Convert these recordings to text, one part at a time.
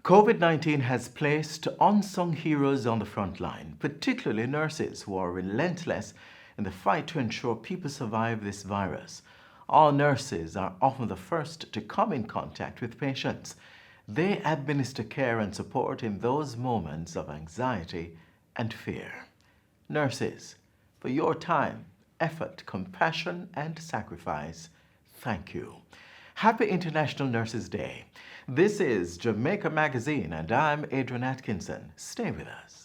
COVID-19 has placed unsung heroes on the front line, particularly nurses who are relentless in the fight to ensure people survive this virus. All nurses are often the first to come in contact with patients. They administer care and support in those moments of anxiety and fear. Nurses, for your time, effort, compassion, and sacrifice, thank you. Happy International Nurses Day. This is Jamaica Magazine, and I'm Adrian Atkinson. Stay with us.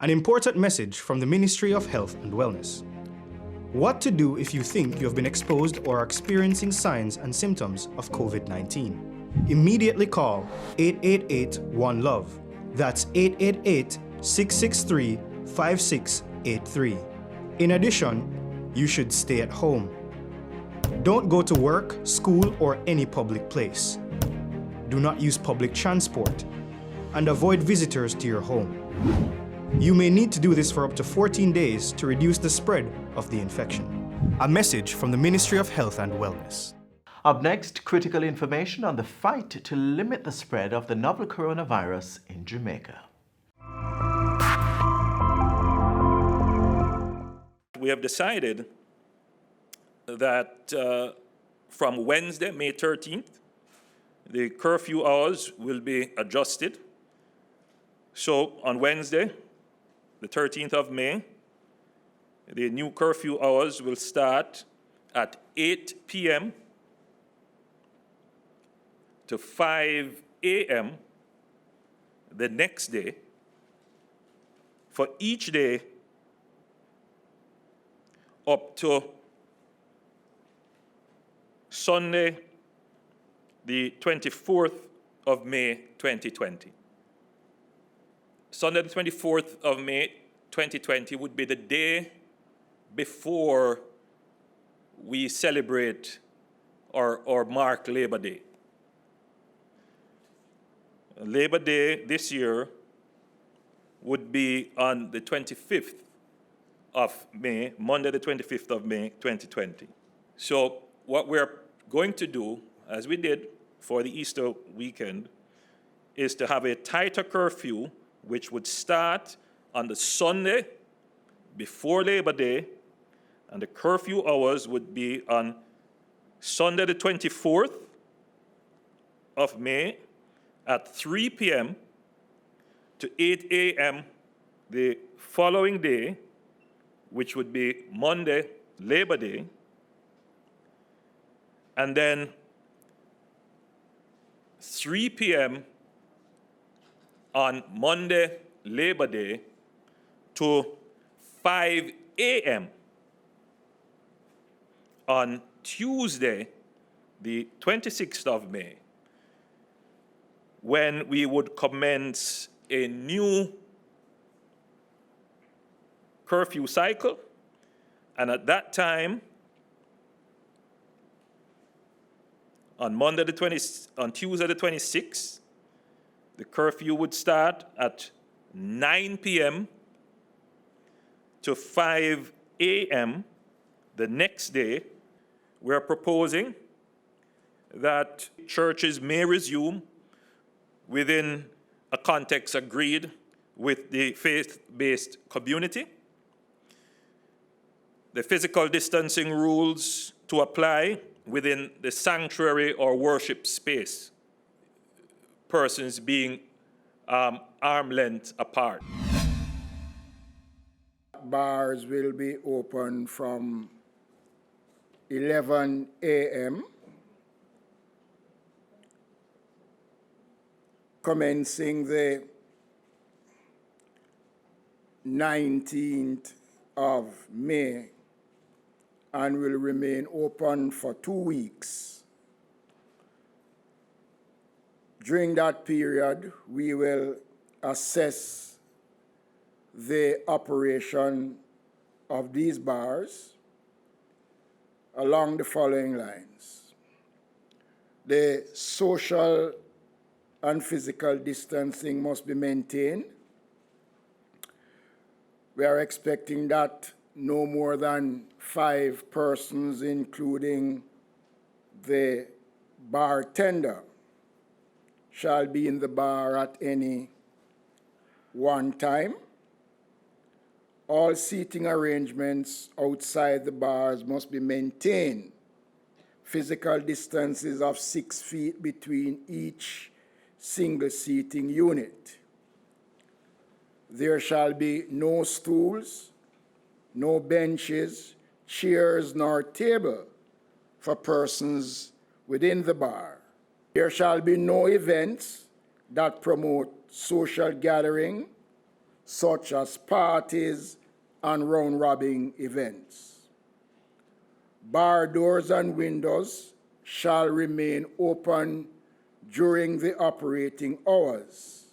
An important message from the Ministry of Health and Wellness. What to do if you think you have been exposed or are experiencing signs and symptoms of COVID-19. Immediately call 888-1-LOVE. That's 888-663-5683. In addition, you should stay at home. Don't go to work, school, or any public place. Do not use public transport, and avoid visitors to your home. You may need to do this for up to 14 days to reduce the spread of the infection. A message from the Ministry of Health and Wellness. Up next, critical information on the fight to limit the spread of the novel coronavirus in Jamaica. We have decided that from Wednesday, May 13th, the curfew hours will be adjusted. So on Wednesday, the 13th of May, the new curfew hours will start at 8 p.m. to 5 a.m. the next day, for each day up to Sunday, the 24th of May, 2020. Sunday, the 24th of May, 2020 would be the day before we celebrate or mark Labor Day. Labor Day this year would be on the 25th of May, Monday, the 25th of May, 2020. So what we're going to do, as we did for the Easter weekend, is to have a tighter curfew which would start on the Sunday before Labor Day, and the curfew hours would be on Sunday the 24th of May at 3 p.m. to 8 a.m. the following day, which would be Monday, Labor Day, and then 3 p.m. on Monday, Labor Day, to 5 a.m. on Tuesday, the 26th of May, when we would commence a new curfew cycle. And at that time, on Tuesday the 26th, the curfew would start at 9 p.m. to 5 a.m. the next day. We're proposing that churches may resume within a context agreed with the faith-based community. The physical distancing rules to apply within the sanctuary or worship space, persons being arm length apart. Bars will be open from 11 a.m. commencing the 19th of May and will remain open for 2 weeks. During that period, we will assess the operation of these bars along the following lines. The social and physical distancing must be maintained. We are expecting that no more than 5 persons, including the bartender, shall be in the bar at any one time. All seating arrangements outside the bars must be maintained. Physical distances of 6 feet between each single seating unit. There shall be no stools, no benches, chairs, nor table for persons within the bar. There shall be no events that promote social gathering, such as parties and round-robin events. Bar doors and windows shall remain open during the operating hours.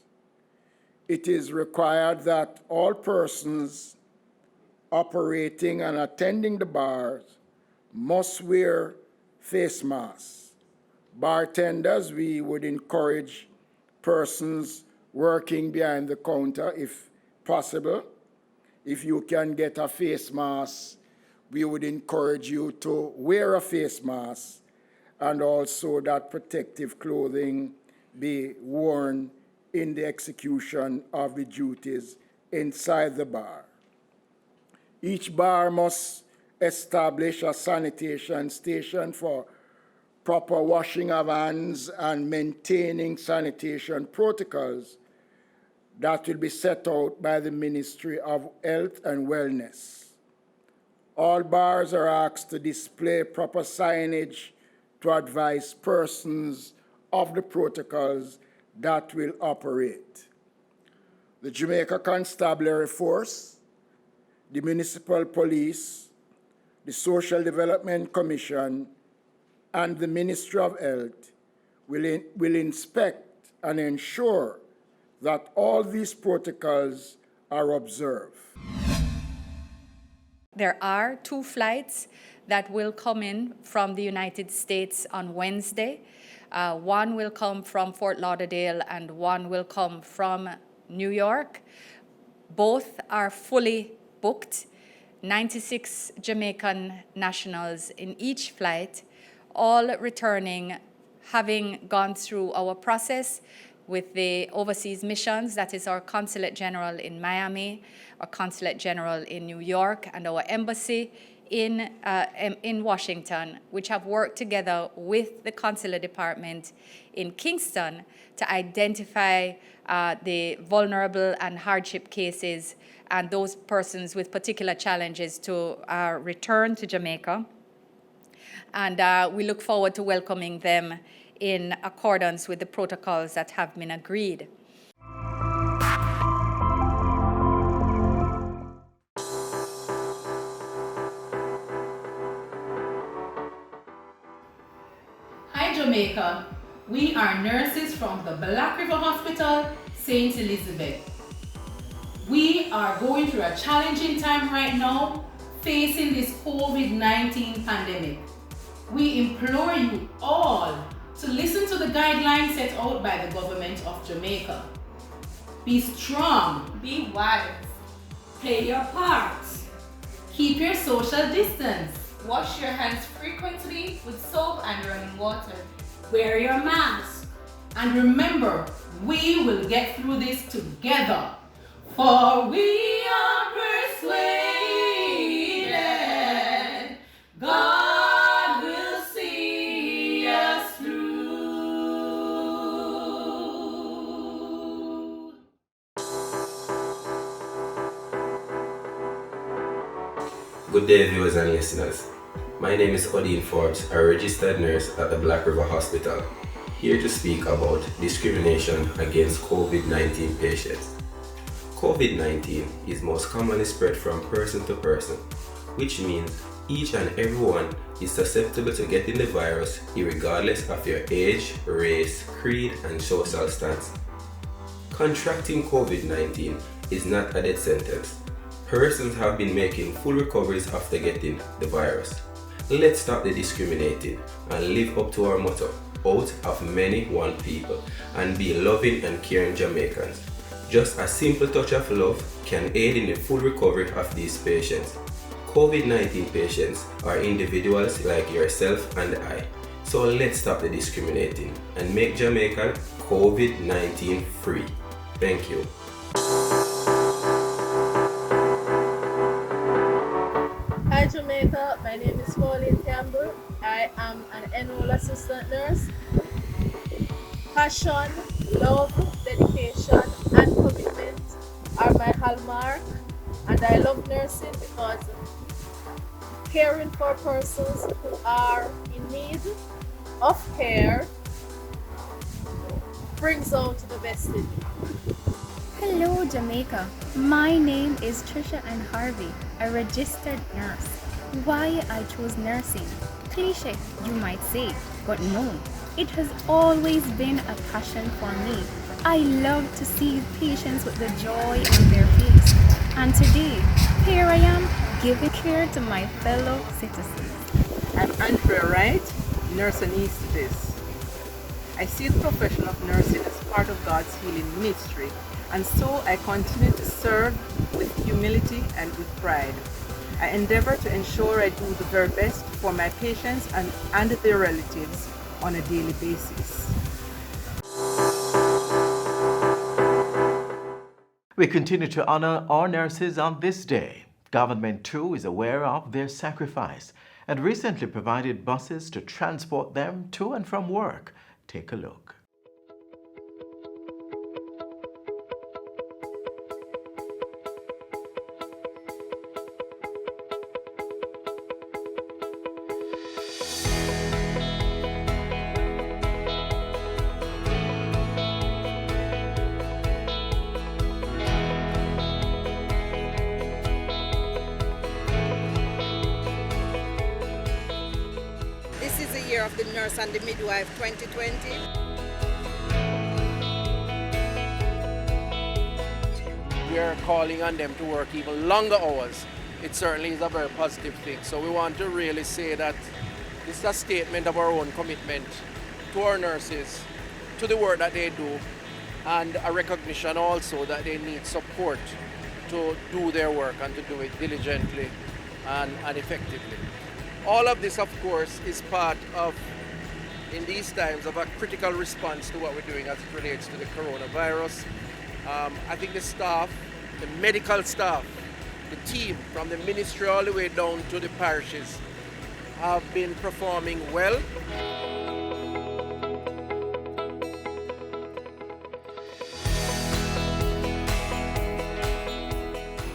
It is required that all persons operating and attending the bars must wear face masks. Bartenders, we would encourage persons working behind the counter, if possible. If you can get a face mask, we would encourage you to wear a face mask, and also that protective clothing be worn in the execution of the duties inside the bar. Each bar must establish a sanitation station for proper washing of hands and maintaining sanitation protocols that will be set out by the Ministry of Health and Wellness. All bars are asked to display proper signage to advise persons of the protocols that will operate. The Jamaica Constabulary Force, the Municipal Police, the Social Development Commission, and the Ministry of Health will inspect and ensure that all these protocols are observed. There are 2 flights that will come in from the United States on Wednesday. One will come from Fort Lauderdale and one will come from New York. Both are fully booked. 96 Jamaican nationals in each flight, all returning, having gone through our process with the overseas missions, that is our Consulate General in Miami, our Consulate General in New York, and our embassy in Washington, which have worked together with the Consular Department in Kingston to identify the vulnerable and hardship cases and those persons with particular challenges to return to Jamaica. And we look forward to welcoming them in accordance with the protocols that have been agreed. Hi Jamaica, we are nurses from the Black River Hospital, St. Elizabeth. We are going through a challenging time right now, facing this COVID-19 pandemic. We implore you all to listen to the guidelines set out by the government of Jamaica. Be strong. Be wise. Play your part. Keep your social distance. Wash your hands frequently with soap and running water. Wear your mask. And remember, we will get through this together. For we are persuaded God will see us through. Good day, viewers and listeners. My name is Odin Forbes, a registered nurse at the Black River Hospital, here to speak about discrimination against COVID-19 patients. COVID-19 is most commonly spread from person to person, which means each and everyone is susceptible to getting the virus regardless of your age, race, creed, and social stance. Contracting COVID-19 is not a death sentence. Persons have been making full recoveries after getting the virus. Let's stop the discriminating and live up to our motto, out of many, one people, and be loving and caring Jamaicans. Just a simple touch of love can aid in the full recovery of these patients. COVID-19 patients are individuals like yourself and I. So let's stop the discriminating and make Jamaica COVID-19 free. Thank you. Hi Jamaica, my name is Pauline Campbell. I am an enrolled assistant nurse. Passion, love, dedication and commitment are my hallmark, and I love nursing because caring for persons who are in need of care brings out the best in me. Hello Jamaica, my name is Trisha Ann Harvey, a registered nurse. Why I chose nursing? Cliche, you might say, but no, it has always been a passion for me. I love to see patients with the joy on their face. And today, here I am, giving care to my fellow citizens. I'm Andrea Wright, nurse anesthetist. I see the profession of nursing as part of God's healing ministry, and so I continue to serve with humility and with pride. I endeavor to ensure I do the very best for my patients and their relatives on a daily basis. We continue to honor our nurses on this day. Government too is aware of their sacrifice and recently provided buses to transport them to and from work. Take a look. This is the year of the nurse and the midwife 2020. We are calling on them to work even longer hours. It certainly is a very positive thing. So we want to really say that this is a statement of our own commitment to our nurses, to the work that they do, and a recognition also that they need support to do their work and to do it diligently and effectively. All of this, of course, is part of, in these times, of a critical response to what we're doing as it relates to the coronavirus. I think the staff, the medical staff, the team from the ministry all the way down to the parishes have been performing well.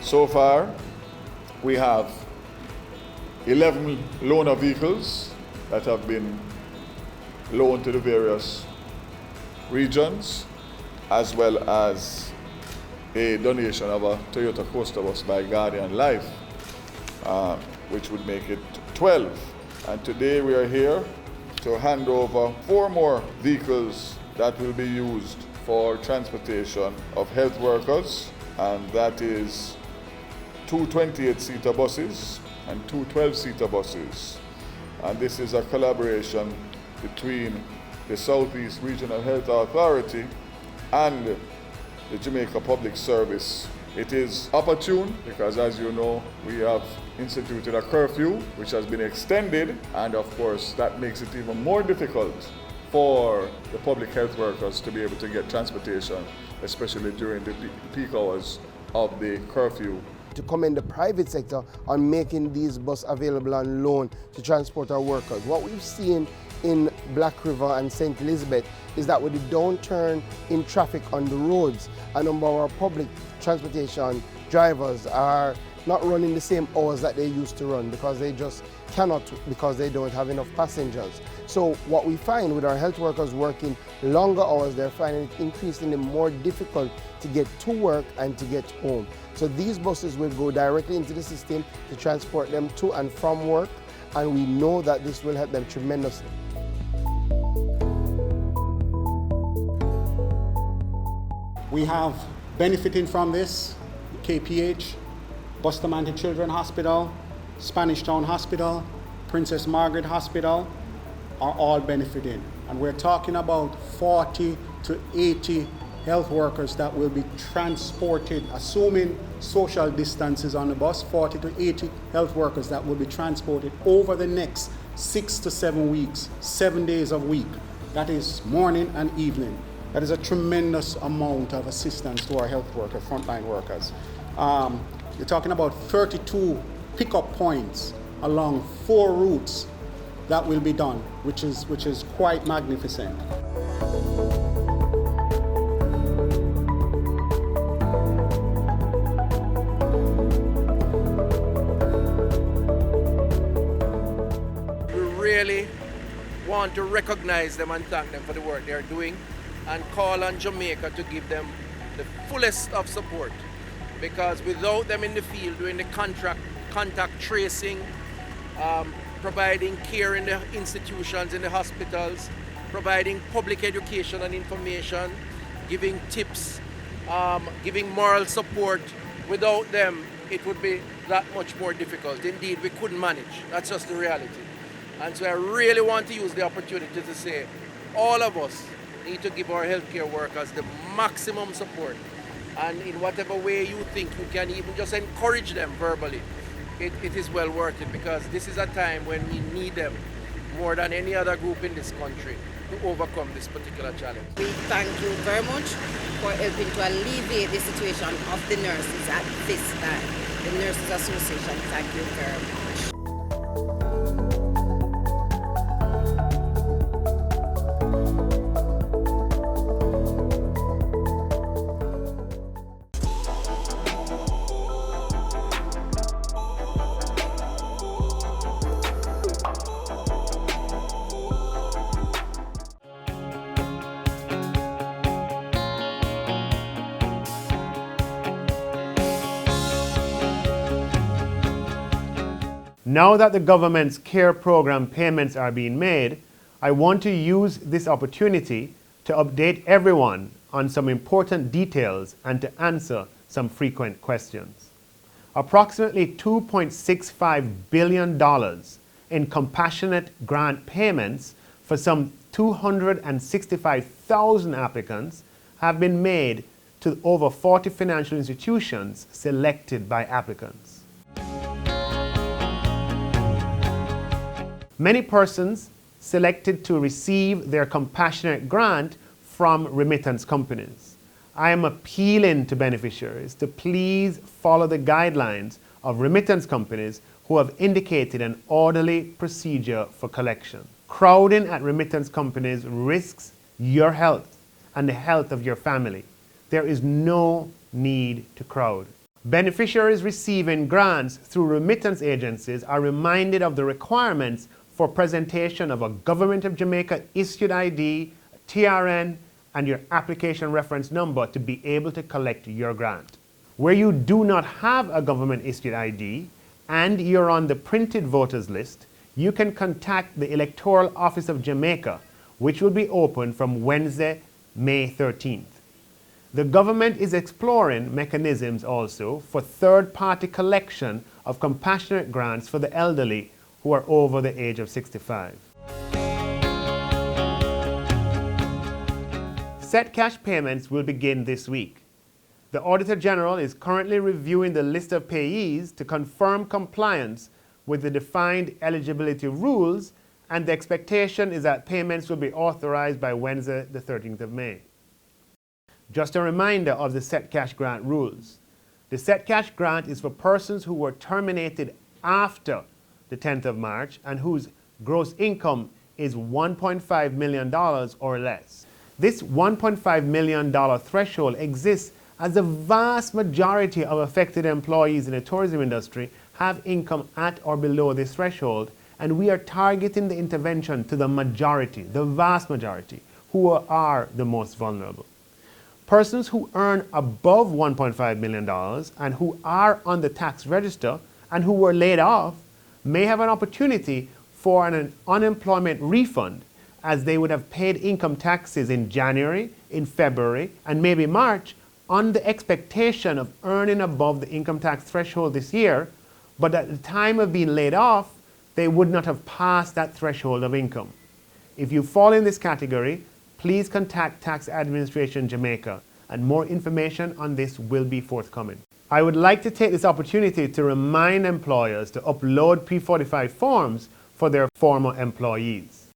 So far, we have 11 loaner vehicles that have been loaned to the various regions, as well as a donation of a Toyota Coaster bus by Guardian Life, which would make it 12. And today we are here to hand over 4 more vehicles that will be used for transportation of health workers, and that is 2 28-seater buses and 2 12-seater buses. And this is a collaboration between the Southeast Regional Health Authority and the Jamaica Public Service. It is opportune because, as you know, we have instituted a curfew which has been extended, and of course that makes it even more difficult for the public health workers to be able to get transportation, especially during the peak hours of the curfew. To commend the private sector on making these buses available on loan to transport our workers. What we've seen in Black River and St. Elizabeth is that with the downturn in traffic on the roads, a number of our public transportation drivers are not running the same hours that they used to run because they just cannot, because they don't have enough passengers. So what we find with our health workers working longer hours, they're finding it increasingly more difficult to get to work and to get home. So these buses will go directly into the system to transport them to and from work, and we know that this will help them tremendously. We have benefiting from this, KPH, Bustamante Children's Hospital, Spanish Town Hospital, Princess Margaret Hospital are all benefiting. And we're talking about 40 to 80 health workers that will be transported, assuming social distances on the bus, 40 to 80 health workers that will be transported over the next 6 to 7 weeks, 7 days a week. That is morning and evening. That is a tremendous amount of assistance to our health workers, frontline workers. You're talking about 32 pickup points along 4 routes that will be done, which is quite magnificent. We really want to recognize them and thank them for the work they're doing and call on Jamaica to give them the fullest of support, because without them in the field doing the contact tracing, providing care in the institutions, in the hospitals, providing public education and information, giving tips, giving moral support, without them it would be that much more difficult. Indeed, we couldn't manage. That's just the reality. And so I really want to use the opportunity to say all of us need to give our healthcare workers the maximum support. And in whatever way you think you can even just encourage them verbally, it is well worth it, because this is a time when we need them more than any other group in this country to overcome this particular challenge. We thank you very much for helping to alleviate the situation of the nurses at this time. The Nurses Association, thank you very much. Now that the government's CARE program payments are being made, I want to use this opportunity to update everyone on some important details and to answer some frequent questions. Approximately $2.65 billion in compassionate grant payments for some 265,000 applicants have been made to over 40 financial institutions selected by applicants. Many persons selected to receive their compassionate grant from remittance companies. I am appealing to beneficiaries to please follow the guidelines of remittance companies who have indicated an orderly procedure for collection. Crowding at remittance companies risks your health and the health of your family. There is no need to crowd. Beneficiaries receiving grants through remittance agencies are reminded of the requirements for presentation of a Government of Jamaica issued ID, TRN, and your application reference number to be able to collect your grant. Where you do not have a government issued ID and you're on the printed voters list, you can contact the Electoral Office of Jamaica, which will be open from Wednesday, May 13th. The government is exploring mechanisms also for third-party collection of compassionate grants for the elderly who are over the age of 65. Set cash payments will begin this week. The Auditor General is currently reviewing the list of payees to confirm compliance with the defined eligibility rules, and the expectation is that payments will be authorized by Wednesday, the 13th of May. Just a reminder of the Set Cash Grant rules. The Set Cash Grant is for persons who were terminated after the 10th of March and whose gross income is $1.5 million or less. This $1.5 million threshold exists as the vast majority of affected employees in the tourism industry have income at or below this threshold, and we are targeting the intervention to the majority, the vast majority, who are the most vulnerable. Persons who earn above $1.5 million and who are on the tax register and who were laid off may have an opportunity for an unemployment refund, as they would have paid income taxes in January, in February, and maybe March on the expectation of earning above the income tax threshold this year, but at the time of being laid off, they would not have passed that threshold of income. If you fall in this category, please contact Tax Administration Jamaica, and more information on this will be forthcoming. I would like to take this opportunity to remind employers to upload P45 forms for their former employees.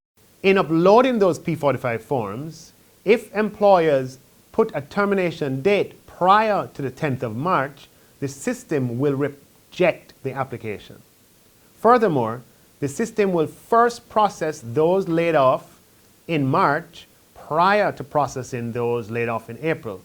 In uploading those P45 forms, if employers put a termination date prior to the 10th of March, the system will reject the application. Furthermore, the system will first process those laid off in March prior to processing those laid off in April.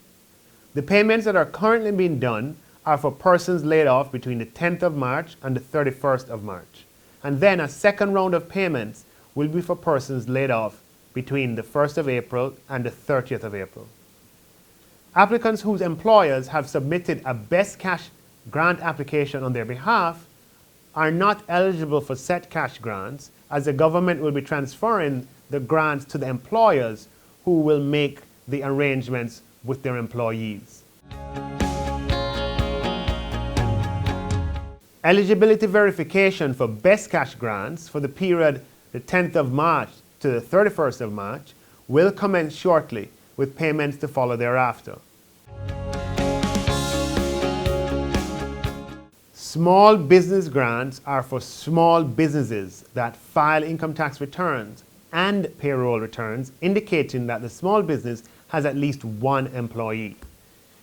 The payments that are currently being done are for persons laid off between the 10th of March and the 31st of March. And then a second round of payments will be for persons laid off between the 1st of April and the 30th of April. Applicants whose employers have submitted a best cash grant application on their behalf are not eligible for set cash grants, as the government will be transferring the grants to the employers who will make the arrangements with their employees. Eligibility verification for best cash grants for the period the 10th of March to the 31st of March will commence shortly, with payments to follow thereafter. Small business grants are for small businesses that file income tax returns and payroll returns indicating that the small business has at least one employee.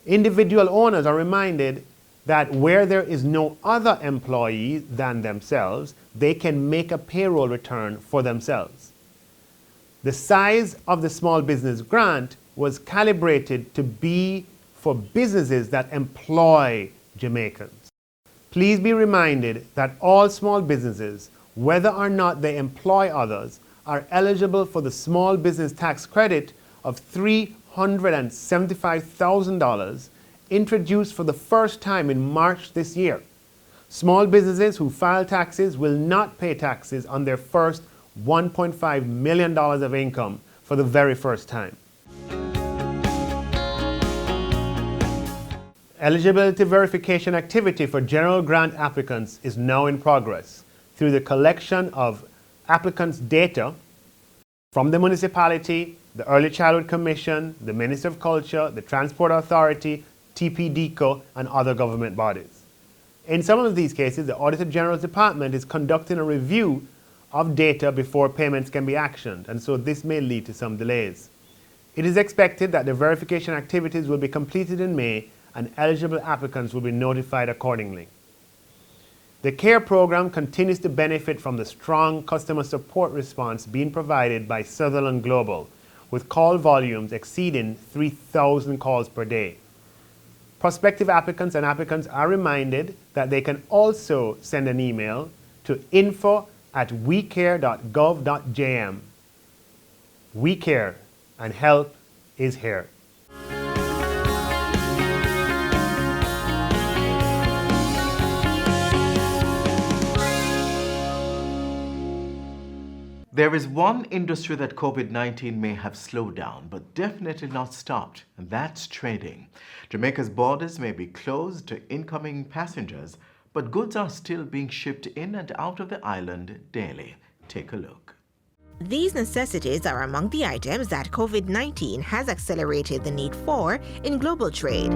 Individual owners are reminded that where there is no other employee than themselves, they can make a payroll return for themselves. The size of the small business grant was calibrated to be for businesses that employ Jamaicans. Please be reminded that all small businesses, whether or not they employ others, are eligible for the small business tax credit of $375,000 introduced for the first time in March this year. Small businesses who file taxes will not pay taxes on their first $1.5 million of income for the very first time. Eligibility verification activity for general grant applicants is now in progress through the collection of applicants' data from the municipality, the Early Childhood Commission, the Minister of Culture, the Transport Authority, TPDCO, and other government bodies. In some of these cases, the Auditor General's Department is conducting a review of data before payments can be actioned, and so this may lead to some delays. It is expected that the verification activities will be completed in May, and eligible applicants will be notified accordingly. The CARE program continues to benefit from the strong customer support response being provided by Sutherland Global, with call volumes exceeding 3,000 calls per day. Prospective applicants and applicants are reminded that they can also send an email to info@wecare.gov.jm. We care, and help is here. There is one industry that COVID-19 may have slowed down, but definitely not stopped, and that's trading. Jamaica's borders may be closed to incoming passengers, but goods are still being shipped in and out of the island daily. Take a look. These necessities are among the items that COVID-19 has accelerated the need for in global trade.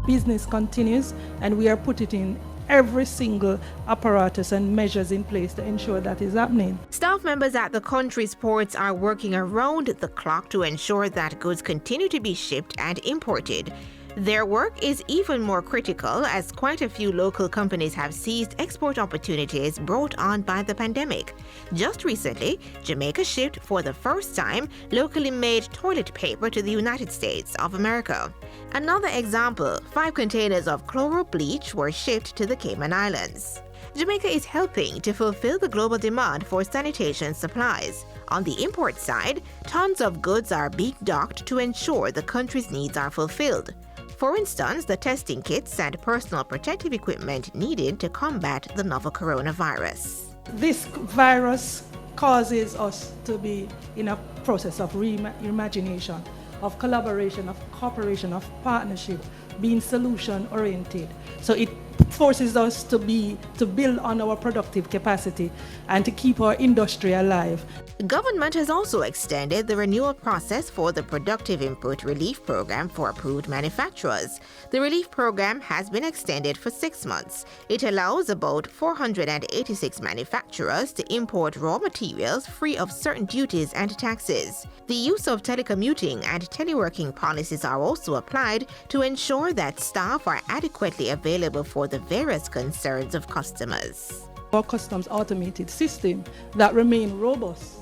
Business continues, and we are putting in every single apparatus and measures in place to ensure that is happening. Staff members at the country's ports are working around the clock to ensure that goods continue to be shipped and imported. Their work is even more critical as quite a few local companies have seized export opportunities brought on by the pandemic. Just recently, Jamaica shipped for the first time locally made toilet paper to the United States of America. Another example, 5 containers of chloro bleach were shipped to the Cayman Islands. Jamaica is helping to fulfill the global demand for sanitation supplies. On the import side, tons of goods are being docked to ensure the country's needs are fulfilled. For instance, the testing kits and personal protective equipment needed to combat the novel coronavirus. This virus causes us to be in a process of reimagination of collaboration, of cooperation, of partnership, being solution-oriented. So it forces us to build on our productive capacity and to keep our industry alive. Government has also extended the renewal process for the Productive Input Relief Program for approved manufacturers. The relief program has been extended for 6 months. It allows about 486 manufacturers to import raw materials free of certain duties and taxes. The use of telecommuting and teleworking policies are also applied to ensure that staff are adequately available for the various concerns of customers. Our customs automated system that remained robust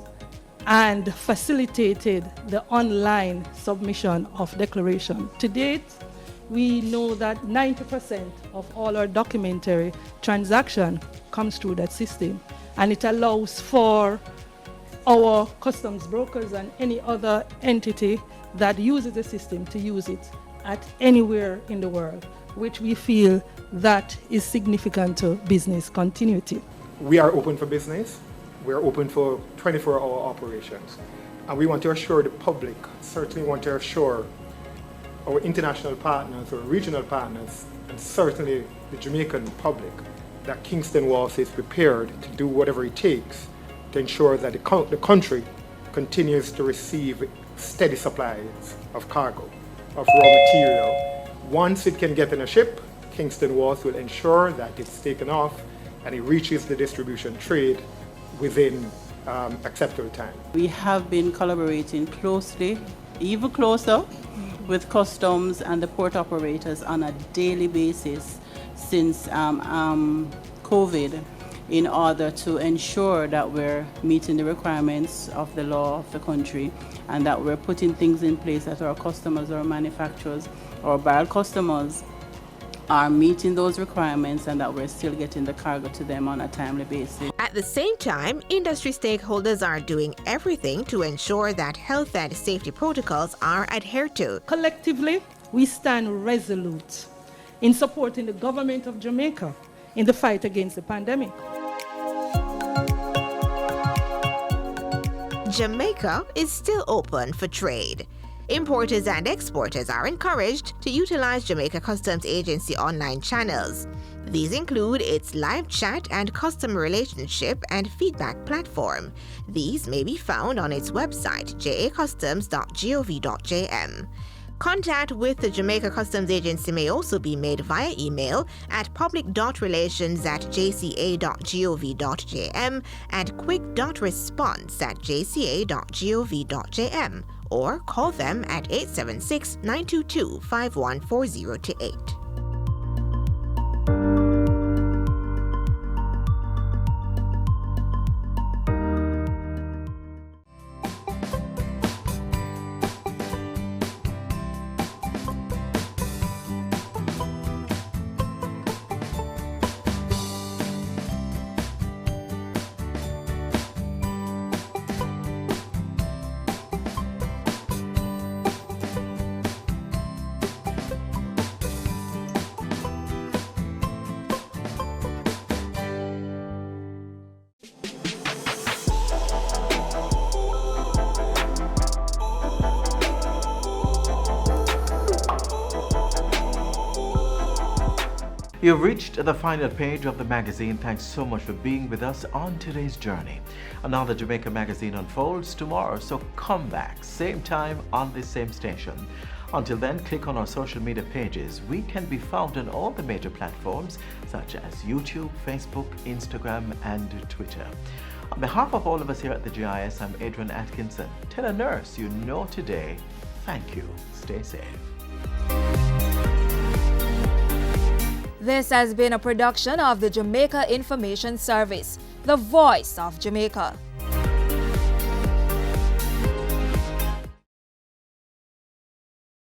and facilitated the online submission of declaration. To date, we know that 90% of all our documentary transaction comes through that system, and it allows for our customs brokers and any other entity that uses the system to use it at anywhere in the world, which we feel that is significant to business continuity. We are open for business. We are open for 24-hour operations. And we want to assure the public, certainly want to assure our international partners, our regional partners, and certainly the Jamaican public that Kingston Wharf is prepared to do whatever it takes to ensure that the country continues to receive steady supplies of cargo, of raw material. Once it can get in a ship, Kingston Wharf will ensure that it's taken off and it reaches the distribution trade within acceptable time. We have been collaborating closely, even closer, with customs and the port operators on a daily basis since COVID, in order to ensure that we're meeting the requirements of the law of the country and that we're putting things in place that our customers, our manufacturers, our barrel customers are meeting those requirements and that we're still getting the cargo to them on a timely basis. At the same time, industry stakeholders are doing everything to ensure that health and safety protocols are adhered to. Collectively, we stand resolute in supporting the government of Jamaica in the fight against the pandemic. Jamaica is still open for trade. Importers and exporters are encouraged to utilize Jamaica Customs Agency online channels. These include its live chat and customer relationship and feedback platform. These may be found on its website, jacustoms.gov.jm. Contact with the Jamaica Customs Agency may also be made via email at public.relations@jca.gov.jm and quick.response@jca.gov.jm, or call them at 876-922-5140-8. You've reached the final page of the magazine. Thanks so much for being with us on today's journey. Another Jamaica Magazine unfolds tomorrow, so come back, same time on this same station. Until then, click on our social media pages. We can be found on all the major platforms such as YouTube, Facebook, Instagram, and Twitter. On behalf of all of us here at the GIS, I'm Adrian Atkinson. Tell a nurse you know today, thank you. Stay safe. This has been a production of the Jamaica Information Service, the voice of Jamaica.